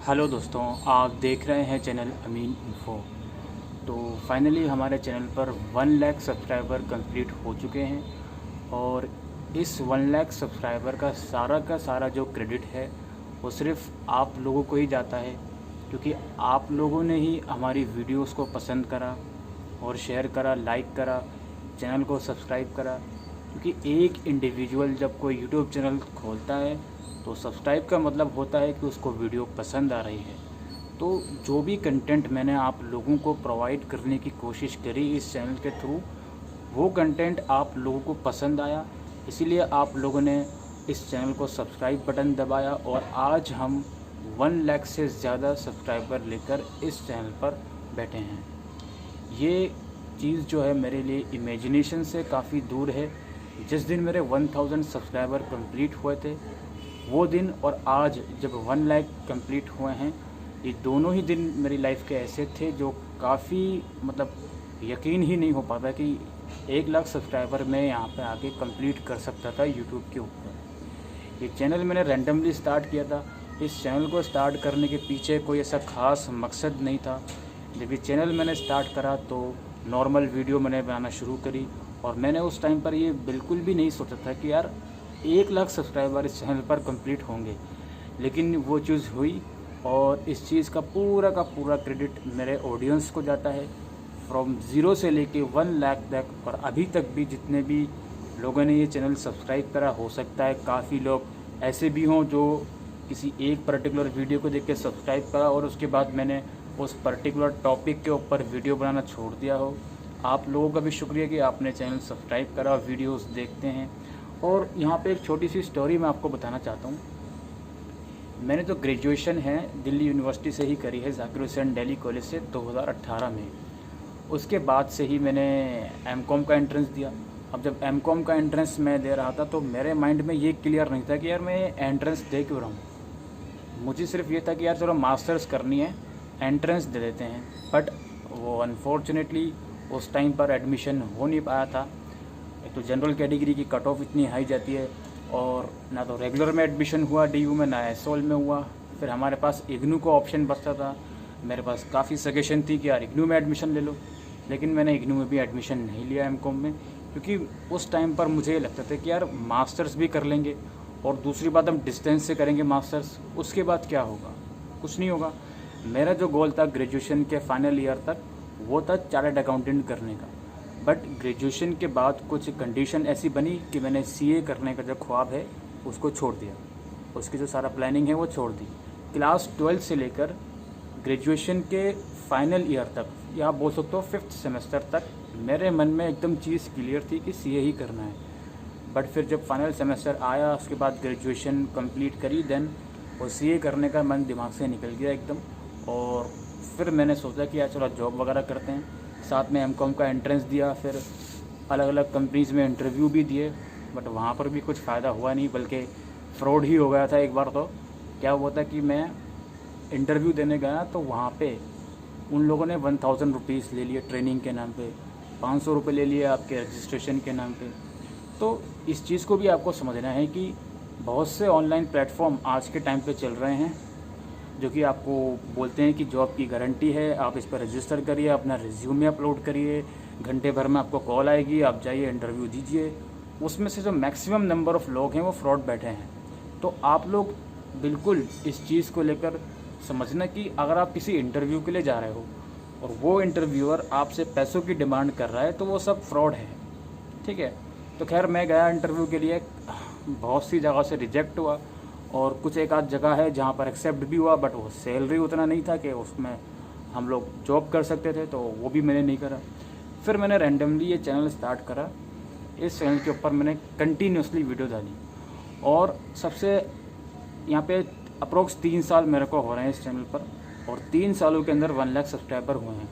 Hello दोस्तों, आप देख रहे हैं चैनल अमीन इन्फो। तो फाइनली हमारे चैनल पर 1 लाख सब्सक्राइबर कंप्लीट हो चुके हैं और इस 1 लाख सब्सक्राइबर का सारा जो क्रेडिट है वो सिर्फ आप लोगों को ही जाता है, क्योंकि आप लोगों ने ही हमारी वीडियोस को पसंद करा और शेयर करा, लाइक करा, चैनल को सब्सक्राइब करा। क्योंकि एक इंडिविजुअल जब कोई यूट्यूब चैनल खोलता है तो सब्सक्राइब का मतलब होता है कि उसको वीडियो पसंद आ रही है। तो जो भी कंटेंट मैंने आप लोगों को प्रोवाइड करने की कोशिश करी इस चैनल के थ्रू, वो कंटेंट आप लोगों को पसंद आया, इसीलिए आप लोगों ने इस चैनल को सब्सक्राइब बटन दबाया और आज हम 1 लाख से ज़्यादा सब्सक्राइबर लेकर इस चैनल पर बैठे हैं। ये चीज़ जो है मेरे लिए इमेजिनेशन से काफ़ी दूर है। जिस दिन मेरे 1000 सब्सक्राइबर कंप्लीट हुए थे वो दिन और आज जब 1 लाख कंप्लीट हुए हैं, ये दोनों ही दिन मेरी लाइफ के ऐसे थे जो काफ़ी यकीन ही नहीं हो पाता कि 1 लाख सब्सक्राइबर मैं यहाँ पे आके कंप्लीट कर सकता था यूट्यूब के ऊपर। ये चैनल मैंने रैंडमली स्टार्ट किया था। इस चैनल को स्टार्ट करने के पीछे कोई ऐसा ख़ास मकसद नहीं था। जब ये चैनल मैंने स्टार्ट करा तो नॉर्मल वीडियो मैंने बनाना शुरू करी और मैंने उस टाइम पर ये बिल्कुल भी नहीं सोचा था कि यार 1 लाख सब्सक्राइबर इस चैनल पर कंप्लीट होंगे, लेकिन वो चीज़ हुई और इस चीज़ का पूरा क्रेडिट मेरे ऑडियंस को जाता है। फ्रॉम ज़ीरो से लेके 1 लाख तक और अभी तक भी जितने भी लोगों ने ये चैनल सब्सक्राइब करा, हो सकता है काफ़ी लोग ऐसे भी हों जो किसी एक पर्टिकुलर वीडियो को देख के सब्सक्राइब करा और उसके बाद मैंने उस पर्टिकुलर टॉपिक के ऊपर वीडियो बनाना छोड़ दिया हो। आप लोगों का भी शुक्रिया कि आपने चैनल सब्सक्राइब करा, वीडियोस देखते हैं। और यहाँ पे एक छोटी सी स्टोरी मैं आपको बताना चाहता हूँ। मैंने तो ग्रेजुएशन है दिल्ली यूनिवर्सिटी से ही करी है, ज़ाकिर हुसैन दिल्ली कॉलेज से 2018 में। उसके बाद से ही मैंने एमकॉम का एंट्रेंस दिया। अब जब एमकॉम का एंट्रेंस मैं दे रहा था तो मेरे माइंड में ये क्लियर नहीं था कि यार मैं एंट्रेंस दे क्यों रहा हूँ। मुझे सिर्फ ये था कि यार चलो मास्टर्स करनी है, एंट्रेंस दे देते हैं। बट वो अनफॉर्चुनेटली उस टाइम पर एडमिशन हो नहीं पाया था। एक तो जनरल कैटेगरी की कट ऑफ इतनी हाई जाती है और ना तो रेगुलर में एडमिशन हुआ डीयू में, ना एसओल में हुआ। फिर हमारे पास इग्नू का ऑप्शन बचता था। मेरे पास काफ़ी सजेशन थी कि यार इग्नू में एडमिशन ले लो, लेकिन मैंने इग्नू में भी एडमिशन नहीं लिया एमकॉम में, क्योंकि उस टाइम पर मुझे लगता था कि यार मास्टर्स भी कर लेंगे और दूसरी बात हम डिस्टेंस से करेंगे मास्टर्स, उसके बाद क्या होगा, कुछ नहीं होगा। मेरा जो गोल था ग्रेजुएशन के फाइनल ईयर तक वो था चार्टर्ड अकाउंटेंट करने का। बट ग्रेजुएशन के बाद कुछ कंडीशन ऐसी बनी कि मैंने सीए करने का जो ख्वाब है उसको छोड़ दिया, उसकी जो सारा प्लानिंग है वो छोड़ दी। क्लास 12 से लेकर ग्रेजुएशन के फाइनल ईयर तक, या आप बोल सकते हो 5th सेमेस्टर तक, मेरे मन में एकदम चीज़ क्लियर थी कि सीए ही करना है। बट फिर जब फाइनल सेमेस्टर आया उसके बाद ग्रेजुएशन कंप्लीट करी, देन वो सीए करने का मन दिमाग से निकल गया एकदम। और फिर मैंने सोचा कि यार चलो जॉब वगैरह करते हैं। साथ में एमकॉम का एंट्रेंस दिया, फिर अलग अलग कंपनीज़ में इंटरव्यू भी दिए, बट वहाँ पर भी कुछ फ़ायदा हुआ नहीं, बल्कि फ्रॉड ही हो गया था एक बार। तो क्या हुआ था कि मैं इंटरव्यू देने गया तो वहाँ पे उन लोगों ने 1000 रुपीज़ ले लिए ट्रेनिंग के नाम पे, 500 रुपये ले लिए आपके रजिस्ट्रेशन के नाम पे। तो इस चीज़ को भी आपको समझना है कि बहुत से ऑनलाइन प्लेटफॉर्म आज के टाइम पे चल रहे हैं जो कि आपको बोलते हैं कि जॉब की गारंटी है, आप इस पर रजिस्टर करिए, अपना रिज्यूमे अपलोड करिए, घंटे भर में आपको कॉल आएगी, आप जाइए इंटरव्यू दीजिए। उसमें से जो मैक्सिमम नंबर ऑफ़ लोग हैं वो फ्रॉड बैठे हैं। तो आप लोग बिल्कुल इस चीज़ को लेकर समझना कि अगर आप किसी इंटरव्यू के लिए जा रहे हो और वो इंटरव्यूअर आपसे पैसों की डिमांड कर रहा है तो वो सब फ्रॉड है, ठीक है। तो खैर मैं गया इंटरव्यू के लिए, बहुत सी जगह से रिजेक्ट हुआ और कुछ एक आध जगह है जहाँ पर एक्सेप्ट भी हुआ, बट वो सैलरी उतना नहीं था कि उसमें हम लोग जॉब कर सकते थे, तो वो भी मैंने नहीं करा। फिर मैंने रैंडमली ये चैनल स्टार्ट करा। इस चैनल के ऊपर मैंने कंटिन्यूसली वीडियो डाली और सबसे यहाँ पे अप्रोक्स 3 साल मेरे को हो रहे हैं इस चैनल पर, और 3 सालों के अंदर 1 लाख सब्सक्राइबर हुए हैं।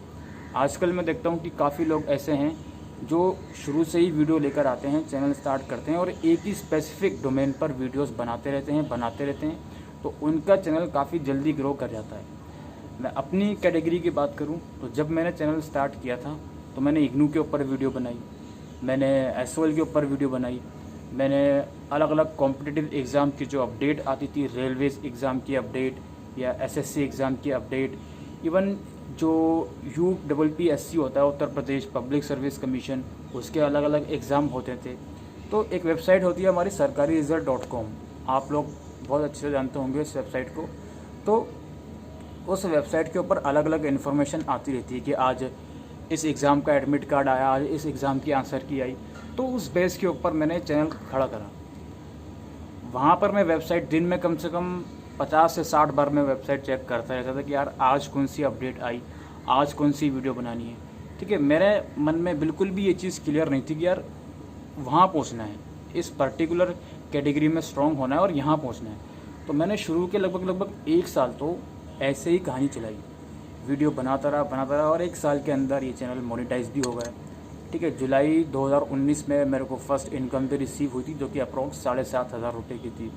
आजकल मैं देखता हूँ कि काफ़ी लोग ऐसे हैं जो शुरू से ही वीडियो लेकर आते हैं, चैनल स्टार्ट करते हैं और एक ही स्पेसिफिक डोमेन पर वीडियोस बनाते रहते हैं, तो उनका चैनल काफ़ी जल्दी ग्रो कर जाता है। मैं अपनी कैटेगरी की बात करूं तो जब मैंने चैनल स्टार्ट किया था तो मैंने इग्नू के ऊपर वीडियो बनाई, मैंने एसओएल के ऊपर वीडियो बनाई, मैंने अलग अलग कॉम्पिटिटिव एग्ज़ाम की जो अपडेट आती थी, रेलवेज़ एग्ज़ाम की अपडेट, या एसएससी एग्ज़ाम की अपडेट, इवन जो UPPSC होता है, Uttar Pradesh public service commission, उसके अलग अलग एग्ज़ाम होते थे। तो एक वेबसाइट होती है हमारी sarkariresult.com, आप लोग बहुत अच्छे से जानते होंगे इस वेबसाइट को। तो उस वेबसाइट के ऊपर अलग अलग इन्फॉर्मेशन आती रहती है कि आज इस एग्ज़ाम का एडमिट कार्ड आया, आज इस एग्ज़ाम की आंसर की आई। तो उस बेस के ऊपर मैंने चैनल खड़ा करा। वहाँ पर मैं वेबसाइट दिन में कम से कम 50 से 60 बार मैं वेबसाइट चेक करता रहता था कि यार आज कौन सी अपडेट आई, आज कौन सी वीडियो बनानी है। ठीक है, मेरे मन में बिल्कुल भी ये चीज़ क्लियर नहीं थी कि यार वहाँ पहुँचना है, इस पर्टिकुलर कैटेगरी में स्ट्रॉन्ग होना है और यहाँ पहुँचना है। तो मैंने शुरू के लगभग 1 साल तो ऐसे ही कहानी चलाई, वीडियो बनाता रहा और 1 साल के अंदर ये चैनल मोनेटाइज भी हो गया। ठीक है, जुलाई 2019 में मेरे को फर्स्ट इनकम भी रिसीव हुई थी, जो कि अप्रॉक्स 7,500 रुपये की थी।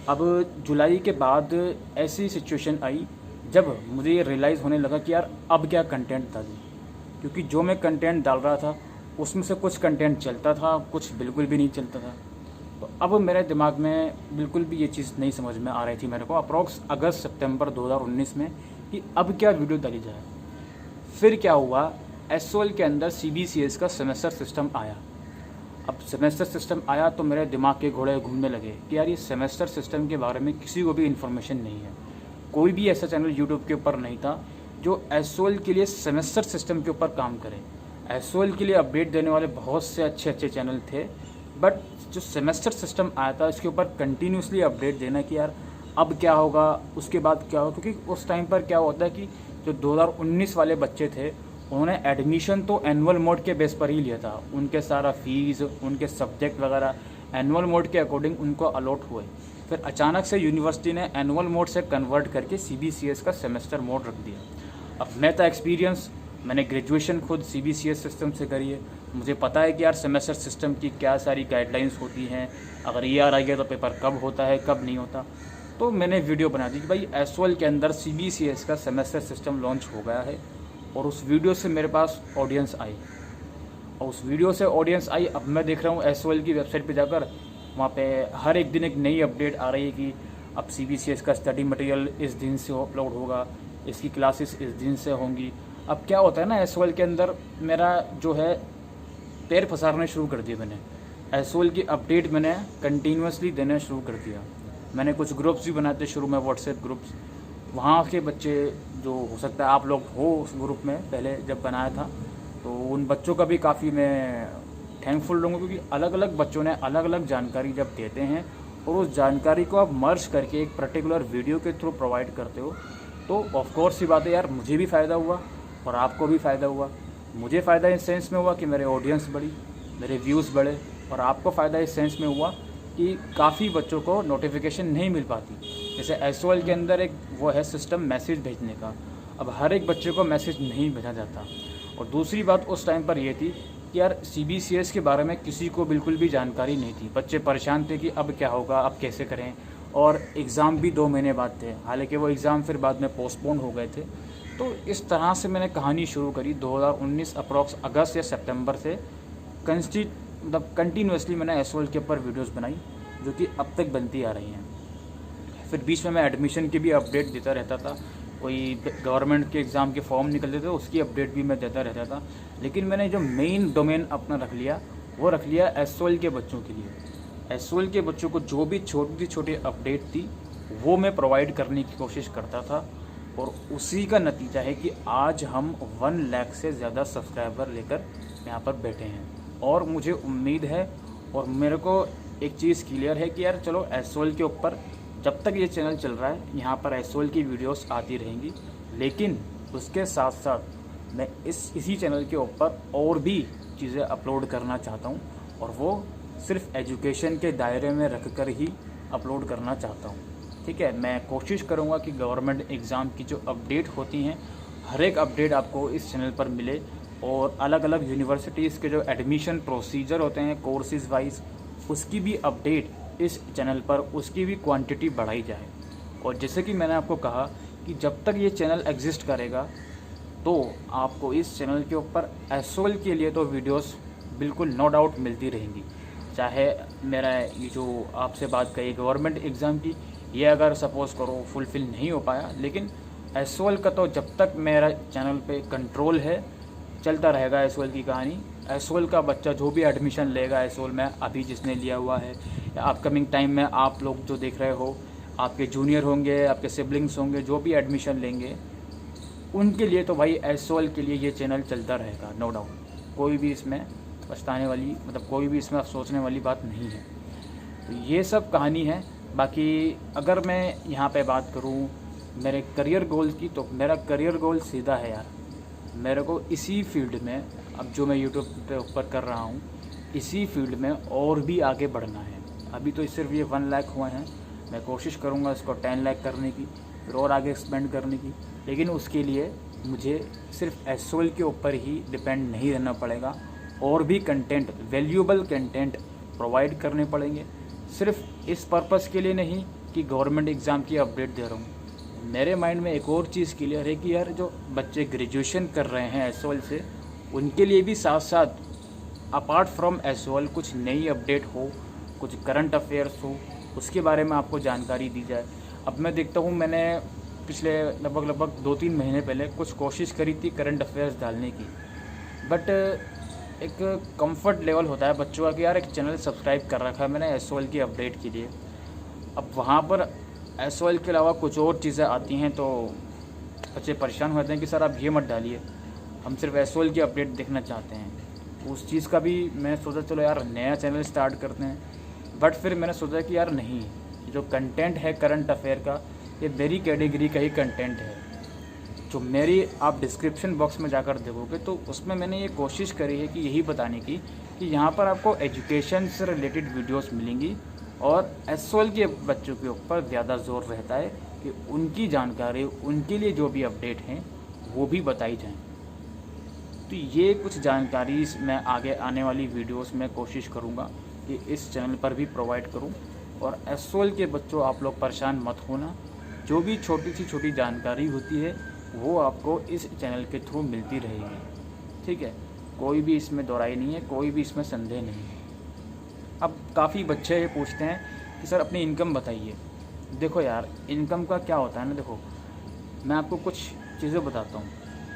अब जुलाई के बाद ऐसी सिचुएशन आई जब मुझे ये रियलाइज़ होने लगा कि यार अब क्या कंटेंट डालूं, क्योंकि जो मैं कंटेंट डाल रहा था उसमें से कुछ कंटेंट चलता था, कुछ बिल्कुल भी नहीं चलता था। तो अब मेरे दिमाग में बिल्कुल भी ये चीज़ नहीं समझ में आ रही थी मेरे को अप्रॉक्स अगस्त सितंबर 2019 में कि अब क्या वीडियो डाली जाए। फिर क्या हुआ, एसओएल के अंदर CBCS का सेमेस्टर सिस्टम आया। अब सेमेस्टर सिस्टम आया तो मेरे दिमाग के घोड़े घूमने लगे कि यार ये सेमेस्टर सिस्टम के बारे में किसी को भी इन्फॉर्मेशन नहीं है। कोई भी ऐसा चैनल यूट्यूब के ऊपर नहीं था जो एसओएल के लिए सेमेस्टर सिस्टम के ऊपर काम करे। एसओएल के लिए अपडेट देने वाले बहुत से अच्छे चैनल थे, बट जो सेमेस्टर सिस्टम आया था इसके ऊपर कंटिन्यूसली अपडेट देना कि यार अब क्या होगा, उसके बाद क्या होगा। क्योंकि उस टाइम पर क्या होता है कि जो 2019 वाले बच्चे थे उन्होंने एडमिशन तो एनुअल मोड के बेस पर ही लिया था, उनके सारा फीस, उनके सब्जेक्ट वगैरह एनुअल मोड के अकॉर्डिंग उनको अलॉट हुए। फिर अचानक से यूनिवर्सिटी ने एनुअल मोड से कन्वर्ट करके CBCS का सेमेस्टर मोड रख दिया। अब मैं था एक्सपीरियंस, मैंने ग्रेजुएशन खुद CBCS सिस्टम से करी है, मुझे पता है कि यार सेमेस्टर सिस्टम की क्या सारी गाइडलाइंस होती हैं, अगर ER आ गया तो पेपर कब होता है कब नहीं होता। तो मैंने वीडियो बना दी कि भाई एसओएल के अंदर CBCS का सेमेस्टर सिस्टम लॉन्च हो गया है, और उस वीडियो से मेरे पास ऑडियंस आई। और उस वीडियो से ऑडियंस आई, अब मैं देख रहा हूँ एसओएल की वेबसाइट पे जाकर, वहाँ पे हर एक दिन एक नई अपडेट आ रही है कि अब CBCS का स्टडी मटेरियल इस दिन से अपलोड होगा, इसकी क्लासेस इस दिन से होंगी। अब क्या होता है ना, एसओएल के अंदर मेरा जो है पैर फंसाने शुरू कर दिए मैंने। एसओएल की अपडेट मैंने कंटिन्यूसली देना शुरू कर दिया। मैंने कुछ ग्रुप्स भी बनाते शुरू में, व्हाट्सएप ग्रुप्स, वहाँ के बच्चे जो हो सकता है आप लोग हो उस ग्रुप में पहले जब बनाया था, तो उन बच्चों का भी काफ़ी मैं थैंकफुल रहूँगा, क्योंकि अलग अलग बच्चों ने अलग अलग जानकारी जब देते हैं और उस जानकारी को आप मर्ज करके एक पर्टिकुलर वीडियो के थ्रू प्रोवाइड करते हो, तो ऑफकोर्स ही बात है यार, मुझे भी फ़ायदा हुआ और आपको भी फ़ायदा हुआ। मुझे फ़ायदा इस सेंस में हुआ कि मेरे ऑडियंस बढ़ी, मेरे व्यूज़ बढ़े, और आपको फ़ायदा इस सेंस में हुआ कि काफ़ी बच्चों को नोटिफिकेशन नहीं मिल पाती। जैसे एसओएल के अंदर एक वो है सिस्टम मैसेज भेजने का, अब हर एक बच्चे को मैसेज नहीं भेजा जाता। और दूसरी बात उस टाइम पर ये थी कि यार CBCS के बारे में किसी को बिल्कुल भी जानकारी नहीं थी। बच्चे परेशान थे कि अब क्या होगा, अब कैसे करें, और एग्ज़ाम भी 2 महीने बाद थे, हालांकि वो एग्ज़ाम फिर बाद में पोस्टपोन हो गए थे। तो इस तरह से मैंने कहानी शुरू करी 2019 अप्रॉक्स अगस्त या सितंबर से। कंटिन्यूसली मैंने एसओएल के ऊपर वीडियोस बनाई, जो कि अब तक बनती आ रही हैं। फिर बीच में मैं एडमिशन की भी अपडेट देता रहता था, कोई गवर्नमेंट के एग्ज़ाम के फॉर्म निकलते थे उसकी अपडेट भी मैं देता रहता था। लेकिन मैंने जो मेन डोमेन अपना रख लिया, वो रख लिया एसओएल के बच्चों के लिए। एसओएल के बच्चों को जो भी छोटी छोटी अपडेट थी वो मैं प्रोवाइड करने की कोशिश करता था, और उसी का नतीजा है कि आज हम 1 लाख से ज़्यादा सब्सक्राइबर लेकर यहाँ पर बैठे हैं। और मुझे उम्मीद है और मेरे को एक चीज़ क्लियर है कि यार चलो एसओएल के ऊपर जब तक ये चैनल चल रहा है यहाँ पर एसओएल की वीडियोस आती रहेंगी, लेकिन उसके साथ साथ मैं इसी चैनल के ऊपर और भी चीज़ें अपलोड करना चाहता हूँ, और वो सिर्फ एजुकेशन के दायरे में रख कर ही अपलोड करना चाहता हूँ। ठीक है, मैं कोशिश करूँगा कि गवर्नमेंट एग्ज़ाम की जो अपडेट होती हैं, हर एक अपडेट आपको इस चैनल पर मिले, और अलग अलग यूनिवर्सिटीज़ के जो एडमिशन प्रोसीजर होते हैं कोर्सेज़ वाइज, उसकी भी अपडेट इस चैनल पर, उसकी भी क्वांटिटी बढ़ाई जाए। और जैसे कि मैंने आपको कहा कि जब तक ये चैनल एग्जिस्ट करेगा तो आपको इस चैनल के ऊपर एसओएल के लिए तो वीडियोस बिल्कुल नो डाउट मिलती रहेंगी। चाहे मेरा ये जो आपसे बात कही गवर्नमेंट एग्ज़ाम की, ये अगर सपोज़ करो फुलफ़िल नहीं हो पाया, लेकिन एसओएल का तो जब तक मेरा चैनल पे कंट्रोल है चलता रहेगा एसओएल की कहानी। एसओएल का बच्चा जो भी एडमिशन लेगा एसओएल में अभी जिसने लिया हुआ है या अपकमिंग टाइम में आप लोग जो देख रहे हो, आपके जूनियर होंगे, आपके सिबलिंग्स होंगे, जो भी एडमिशन लेंगे उनके लिए तो भाई एसओएल के लिए ये चैनल चलता रहेगा, नो डाउट। कोई भी इसमें पछताने वाली कोई भी इसमें सोचने वाली बात नहीं है। तो ये सब कहानी है। बाकी अगर मैं यहाँ पे बात करूँ मेरे करियर गोल की, तो मेरा करियर गोल सीधा है यार, मेरे को इसी फील्ड में अब जो मैं यूट्यूब पे ऊपर कर रहा हूँ इसी फील्ड में और भी आगे बढ़ना है। अभी तो सिर्फ ये 1 लाख हुए हैं, मैं कोशिश करूँगा इसको 10 लाख करने की, फिर और आगे एक्सपेंड करने की। लेकिन उसके लिए मुझे सिर्फ एसओएल के ऊपर ही डिपेंड नहीं रहना पड़ेगा, और भी कंटेंट, वैल्यूएबल कंटेंट प्रोवाइड करने पड़ेंगे। सिर्फ इस पर्पस के लिए नहीं कि गवर्नमेंट एग्ज़ाम की अपडेट दे रहा हूँ, मेरे माइंड में एक और चीज़ क्लियर है कि यार जो बच्चे ग्रेजुएशन कर रहे हैं एसओएल से, उनके लिए भी साथ साथ अपार्ट फ्रॉम एसओएल कुछ नई अपडेट हो, कुछ करंट अफेयर्स हो, उसके बारे में आपको जानकारी दी जाए। अब मैं देखता हूँ, मैंने पिछले लगभग 2-3 महीने पहले कुछ कोशिश करी थी करंट अफेयर्स डालने की, बट एक कंफर्ट लेवल होता है बच्चों का कि यार एक चैनल सब्सक्राइब कर रखा है मैंने एसओएल की अपडेट के लिए। अब वहाँ पर एसओएल के अलावा कुछ और चीज़ें आती हैं तो बच्चे परेशान होते हैं कि सर आप ये मत डालिए, हम सिर्फ एसओएल की अपडेट देखना चाहते हैं। उस चीज़ का भी मैंने सोचा चलो यार नया चैनल स्टार्ट करते हैं, बट फिर मैंने सोचा कि यार नहीं, जो कंटेंट है करंट अफेयर का ये मेरी कैटेगरी का ही कंटेंट है। जो मेरी आप डिस्क्रिप्शन बॉक्स में जाकर देखोगे तो उसमें मैंने ये कोशिश करी है कि यही बताने की कि यहाँ पर आपको एजुकेशन से रिलेटेड वीडियोस मिलेंगी, और एसओएल के बच्चों के ऊपर ज़्यादा जोर रहता है कि उनकी जानकारी, उनके लिए जो भी अपडेट हैं वो भी बताई जाएँ। तो ये कुछ जानकारी मैं आगे आने वाली वीडियोस में कोशिश करूँगा कि इस चैनल पर भी प्रोवाइड करूँ। और एसओएल के बच्चों आप लोग परेशान मत होना, जो भी छोटी सी छोटी जानकारी होती है वो आपको इस चैनल के थ्रू मिलती रहेगी, ठीक है। कोई भी इसमें दोहराई नहीं है, कोई भी इसमें संदेह नहीं है। अब काफ़ी बच्चे ये पूछते हैं कि सर अपनी इनकम बताइए। देखो यार, इनकम का क्या होता है ना, देखो मैं आपको कुछ चीज़ें बताता हूँ।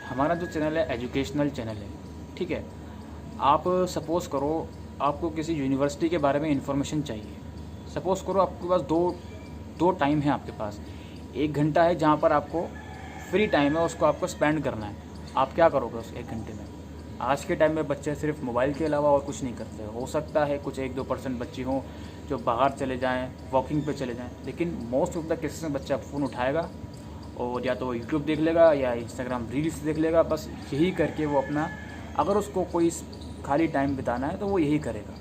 हमारा जो चैनल है एजुकेशनल चैनल है, ठीक है। आप सपोज़ करो आपको किसी यूनिवर्सिटी के बारे में इंफॉर्मेशन चाहिए, सपोज़ करो आपके पास दो टाइम है आपके पास। 1 घंटा है जहाँ पर आपको फ्री टाइम है, उसको आपको स्पेंड करना है। आप क्या करोगे उस 1 घंटे में? आज के टाइम में बच्चे सिर्फ मोबाइल के अलावा और कुछ नहीं करते। हो सकता है कुछ 1-2% बच्चे हों जो बाहर चले जाएं, वॉकिंग पे चले जाएं, लेकिन मोस्ट ऑफ द केसेस में बच्चा फ़ोन उठाएगा और या तो यूट्यूब देख लेगा या इंस्टाग्राम रील्स देख लेगा। बस यही करके वो अपना, अगर उसको कोई खाली टाइम बिताना है तो वो यही करेगा।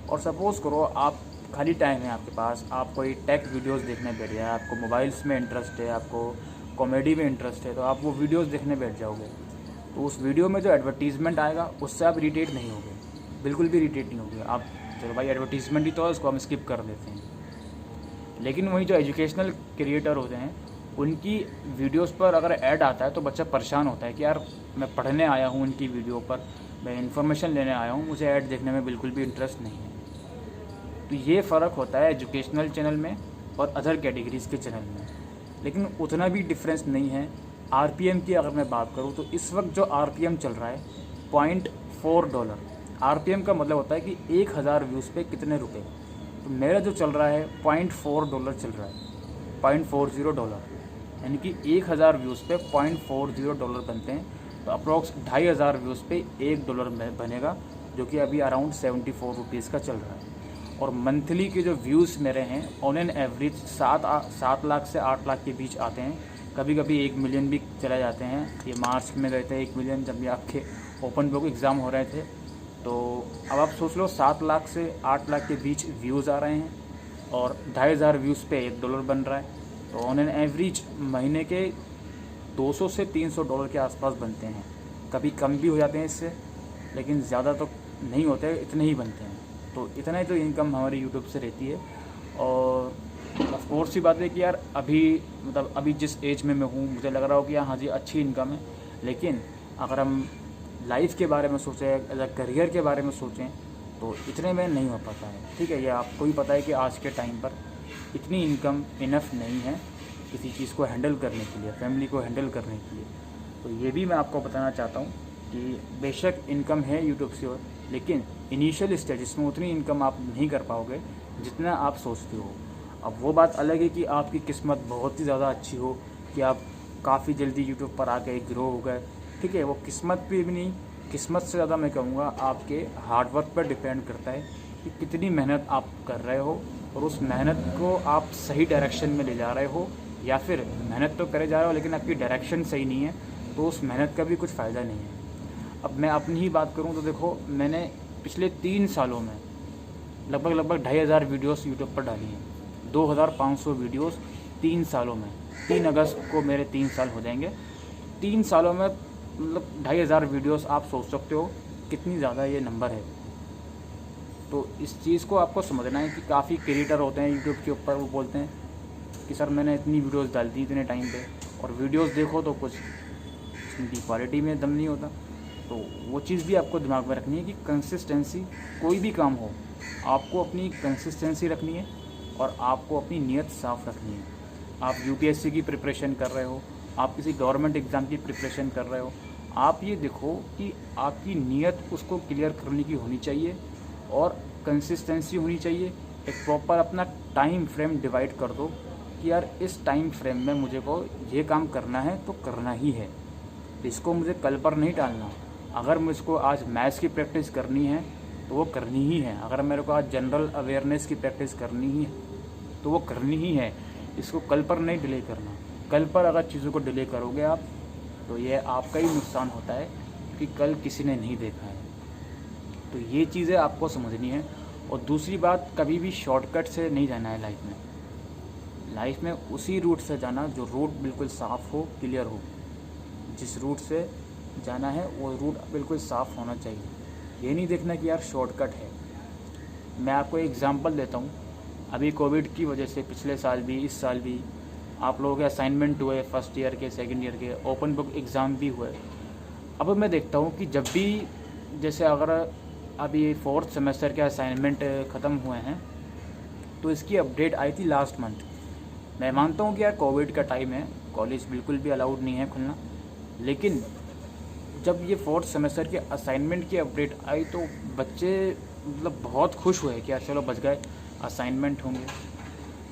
और सपोज़ करो आप खाली टाइम है आपके पास, आप कोई टेक वीडियोज़ देखने बैठ जाए, आपको मोबाइल्स में इंटरेस्ट है, आपको कॉमेडी में इंटरेस्ट है, तो आप वो वीडियोस देखने बैठ जाओगे। तो उस वीडियो में जो एडवर्टीज़मेंट आएगा उससे आप इरिटेट नहीं होगे, बिल्कुल भी इरिटेट नहीं होगे आप। चलो भाई एडवर्टीज़मेंट ही तो है, उसको हम स्किप कर देते हैं। लेकिन वही जो एजुकेशनल क्रिएटर होते हैं उनकी वीडियोस पर अगर ऐड आता है तो बच्चा परेशान होता है कि यार मैं पढ़ने आया हूँ उनकी वीडियो पर, मैं इन्फॉर्मेशन लेने आया हूँ, मुझे ऐड देखने में बिल्कुल भी इंटरेस्ट नहीं है। तो ये फ़र्क होता है एजुकेशनल चैनल में और अदर कैटेगरीज़ के चैनल में। लेकिन उतना भी डिफरेंस नहीं है। आरपीएम की अगर मैं बात करूँ तो इस वक्त जो आरपीएम चल रहा है $0.4। आरपीएम का मतलब होता है कि 1000 व्यूज़ पे कितने रुपए। तो मेरा जो चल रहा है $0.4 चल रहा है, $0.40, यानी कि 1000 व्यूज़ पे $0.40 बनते हैं। तो अप्रॉक्स 2500 व्यूज़ पे $1 बनेगा, जो कि अभी अराउंड 74 रुपीज़ का चल रहा है। और मंथली के जो व्यूज़ मेरे हैं ऑन एन एवरेज 7 लाख से 8 लाख के बीच आते हैं। कभी कभी 1 मिलियन भी चले जाते हैं। ये मार्च में गए थे 1 मिलियन, जब ये आपके ओपन बुक एग्ज़ाम हो रहे थे। तो अब आप सोच लो 7 लाख से 8 लाख के बीच व्यूज़ आ रहे हैं और 2500 व्यूज़ पे $1 बन रहा है। तो ऑन एन एवरेज महीने के $200 से $300 के आसपास बनते हैं। कभी कम भी हो जाते हैं इससे, लेकिन ज़्यादा तो नहीं होते, इतने ही बनते हैं। तो इतना ही तो इनकम हमारी यूट्यूब से रहती है। और ऑफ कोर्स ही बात है कि यार अभी जिस एज में मैं हूँ मुझे लग रहा हो कि हाँ जी अच्छी इनकम है, लेकिन अगर हम लाइफ के बारे में सोचें, एज अ करियर के बारे में सोचें तो इतने में नहीं हो पाता है। ठीक है, ये आपको ही पता है कि आज के टाइम पर इतनी इनकम इनफ नहीं है किसी चीज़ को हैंडल करने के लिए, फैमिली को हैंडल करने के लिए। तो ये भी मैं आपको बताना चाहता हूँ कि बेशक इनकम है यूट्यूब से, लेकिन इनिशियल स्टेजेस में उतनी इनकम आप नहीं कर पाओगे जितना आप सोचते हो। अब वो बात अलग है कि आपकी किस्मत बहुत ही ज़्यादा अच्छी हो कि आप काफ़ी जल्दी यूट्यूब पर आके ग्रो हो गए, ठीक है, वो किस्मत पे भी नहीं, किस्मत से ज़्यादा मैं कहूँगा आपके हार्डवर्क पर डिपेंड करता है कि कितनी मेहनत आप कर रहे हो और उस मेहनत को आप सही डायरेक्शन में ले जा रहे हो, या फिर मेहनत तो करे जा रहे हो लेकिन आपकी डायरेक्शन सही नहीं है, तो उस मेहनत का भी कुछ फ़ायदा नहीं है। अब मैं अपनी ही बात करूँ तो देखो, मैंने पिछले 3 सालों में लगभग 2,500 वीडियोस यूट्यूब पर डाली हैं। 2,500 वीडियोस 3 सालों में। 3 अगस्त को मेरे 3 साल हो जाएंगे। 3 सालों में मतलब 2,500 वीडियोस, आप सोच सकते हो कितनी ज़्यादा ये नंबर है। तो इस चीज़ को आपको समझना है कि काफ़ी क्रिएटर होते हैं यूट्यूब के ऊपर, वो बोलते हैं कि सर मैंने इतनी वीडियोस डाल दी इतने टाइम पे, और वीडियोस देखो तो कुछ उनकी क्वालिटी में दम नहीं होता। तो वो चीज़ भी आपको दिमाग में रखनी है कि कंसिस्टेंसी, कोई भी काम हो आपको अपनी कंसिस्टेंसी रखनी है और आपको अपनी नीयत साफ़ रखनी है। आप यूपीएससी की प्रिपरेशन कर रहे हो, आप किसी गवर्नमेंट एग्ज़ाम की प्रिपरेशन कर रहे हो, आप ये देखो कि आपकी नीयत उसको क्लियर करने की होनी चाहिए और कंसिस्टेंसी होनी चाहिए। एक प्रॉपर अपना टाइम फ्रेम डिवाइड कर दो कि यार इस टाइम फ्रेम में मुझे को ये काम करना है तो करना ही है, इसको मुझे कल पर नहीं टालना। अगर मुझको आज मैथ्स की प्रैक्टिस करनी है तो वो करनी ही है, अगर मेरे को आज जनरल अवेयरनेस की प्रैक्टिस करनी ही है तो वो करनी ही है, इसको कल पर नहीं डिले करना। कल पर अगर चीज़ों को डिले करोगे आप तो ये आपका ही नुकसान होता है कि कल किसी ने नहीं देखा है। तो ये चीज़ें आपको समझनी है। और दूसरी बात, कभी भी शॉर्टकट से नहीं जाना है लाइफ में। लाइफ में उसी रूट से जाना जो रूट बिल्कुल साफ़ हो, क्लियर हो। जिस रूट से जाना है वो रूट बिल्कुल साफ़ होना चाहिए। ये नहीं देखना कि यार शॉर्टकट है। मैं आपको एक एग्जांपल देता हूँ। अभी कोविड की वजह से पिछले साल भी, इस साल भी आप लोगों के असाइनमेंट हुए, फर्स्ट ईयर के, सेकंड ईयर के, ओपन बुक एग्ज़ाम भी हुए। अब मैं देखता हूँ कि जब भी, जैसे अगर अभी 4th सेमेस्टर के असाइनमेंट ख़त्म हुए हैं तो इसकी अपडेट आई थी लास्ट मंथ। मैं मानता हूँ कि यार कोविड का टाइम है, कॉलेज बिल्कुल भी अलाउड नहीं है खुलना, लेकिन जब ये 4th सेमेस्टर के असाइनमेंट की अपडेट आई तो बच्चे मतलब बहुत खुश हुए कि यार चलो बच गए, असाइनमेंट होंगे।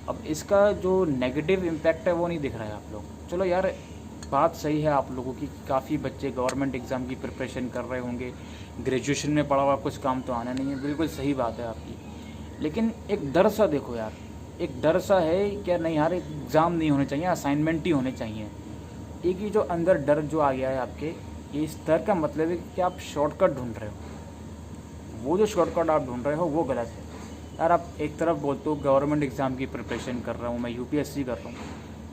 अब इसका जो नेगेटिव इम्पैक्ट है वो नहीं दिख रहा है आप लोग। चलो यार, बात सही है आप लोगों की, काफ़ी बच्चे गवर्नमेंट एग्ज़ाम की प्रिपरेशन कर रहे होंगे, ग्रेजुएशन में पढ़ा हुआ कुछ काम तो आना नहीं है, बिल्कुल सही बात है आपकी। लेकिन एक डर सा देखो यार, एक डर सा है क्या, नहीं यार एग्ज़ाम नहीं होने चाहिए, असाइनमेंट ही होने चाहिए। एक ही जो अंदर डर जो आ गया है आपके, इस डर का मतलब है कि आप शॉर्टकट ढूंढ रहे हो। वो जो शॉर्टकट आप ढूंढ रहे हो वो गलत है यार। आप एक तरफ बोलते हो गवर्नमेंट एग्ज़ाम की प्रिपरेशन कर रहा हूँ, मैं यूपीएससी कर रहा हूँ,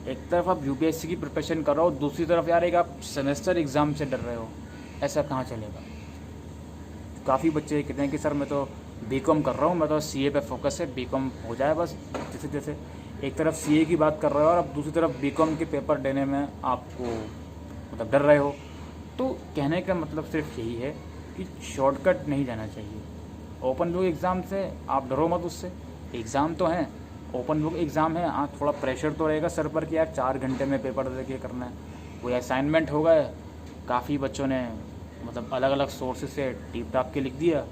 एक तरफ आप यूपीएससी की प्रिपरेशन कर रहे हो, दूसरी तरफ यार एक आप सेमेस्टर एग्ज़ाम से डर रहे हो, ऐसा कहाँ चलेगा। काफ़ी बच्चे कहते हैं कि सर मैं तो बीकॉम कर रहा हूँ, मैं तो सीए पे फोकस है, बीकॉम हो जाए बस। जैसे जैसे एक तरफ सीए की बात कर रहे हो और अब दूसरी तरफ बीकॉम के पेपर देने में आपको मतलब डर रहे हो। तो कहने का मतलब सिर्फ यही है कि शॉर्टकट नहीं जाना चाहिए। ओपन बुक एग्ज़ाम से आप डरो मत, उससे एग्ज़ाम तो हैं, ओपन बुक एग्ज़ाम है, हाँ थोड़ा प्रेशर तो रहेगा सर पर कि यार 4 घंटे में पेपर दे के करना है। कोई असाइनमेंट होगा, काफ़ी बच्चों ने मतलब अलग अलग सोर्सेज से टिप टाप के लिख दिया,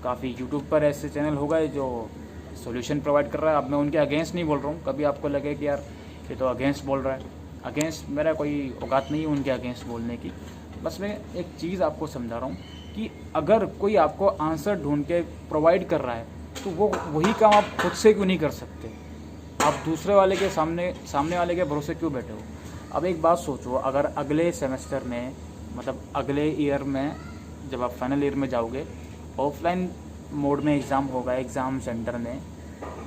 काफ़ी यूट्यूब पर ऐसे चैनल हो गए जो सॉल्यूशन प्रोवाइड कर रहा है। अब मैं उनके अगेंस्ट नहीं बोल रहा हूँ, कभी आपको लगे कि यार ये तो अगेंस्ट बोल रहा है, अगेंस्ट मेरा कोई औकात नहीं है उनके अगेंस्ट बोलने की। बस मैं एक चीज़ आपको समझा रहा हूँ कि अगर कोई आपको आंसर ढूंढ के प्रोवाइड कर रहा है तो वो वही काम आप खुद से क्यों नहीं कर सकते। आप दूसरे वाले के सामने वाले के भरोसे क्यों बैठे हो। अब एक बात सोचो, अगर अगले सेमेस्टर में मतलब अगले ईयर में जब आप फाइनल ईयर में जाओगे, ऑफलाइन मोड में एग्ज़ाम होगा एग्ज़ाम सेंटर में,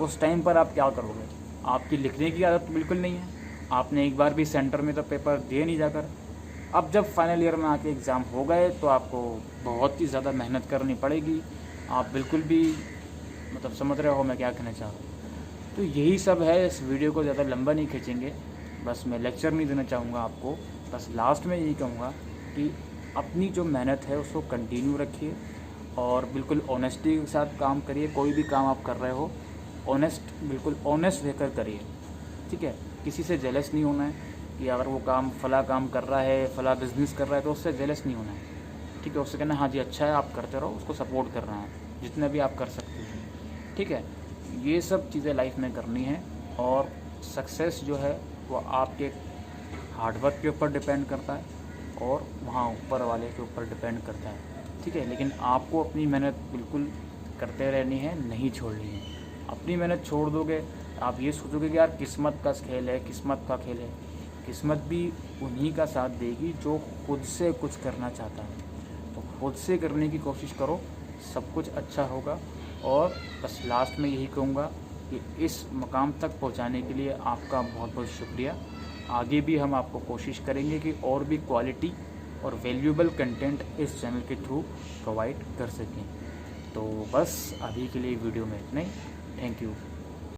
उस टाइम पर आप क्या करोगे। आपकी लिखने की आदत बिल्कुल नहीं है, आपने एक बार भी सेंटर में तो पेपर दिए नहीं जाकर। अब जब फाइनल ईयर में आके एग्ज़ाम हो गए तो आपको बहुत ही ज़्यादा मेहनत करनी पड़ेगी। आप बिल्कुल भी मतलब समझ रहे हो मैं क्या कहना चाह रहा हूँ। तो यही सब है, इस वीडियो को ज़्यादा लंबा नहीं खींचेंगे, बस मैं लेक्चर नहीं देना चाहूँगा आपको। बस लास्ट में यही कहूँगा कि अपनी जो मेहनत है उसको कंटिन्यू रखिए और बिल्कुल ऑनेस्टी के साथ काम करिए। कोई भी काम आप कर रहे हो बिल्कुल ऑनेस्ट रहकर करिए, ठीक है। किसी से जेलस नहीं होना है कि अगर वो फला काम कर रहा है, फला बिज़नेस कर रहा है तो उससे जेलस नहीं होना है, ठीक है। उससे कहना हाँ जी अच्छा है, आप करते रहो, उसको सपोर्ट करना है जितना भी आप कर सकते हैं, ठीक है। ये सब चीज़ें लाइफ में करनी है और सक्सेस जो है वो आपके हार्डवर्क के ऊपर डिपेंड करता है और वहाँ ऊपर वाले के ऊपर डिपेंड करता है, ठीक है। लेकिन आपको अपनी मेहनत बिल्कुल करते रहनी है, नहीं छोड़नी है। अपनी मेहनत छोड़ दोगे, आप ये सोचोगे कि यार किस्मत का खेल है, किस्मत का खेल है। किस्मत भी उन्हीं का साथ देगी जो खुद से कुछ करना चाहता है। तो खुद से करने की कोशिश करो, सब कुछ अच्छा होगा। और बस लास्ट में यही कहूँगा कि इस मकाम तक पहुँचाने के लिए आपका बहुत बहुत शुक्रिया। आगे भी हम आपको कोशिश करेंगे कि और भी क्वालिटी और वैल्यूएबल कंटेंट इस चैनल के थ्रू प्रोवाइड कर सकें। तो बस अभी के लिए वीडियो में इतना ही। Thank you.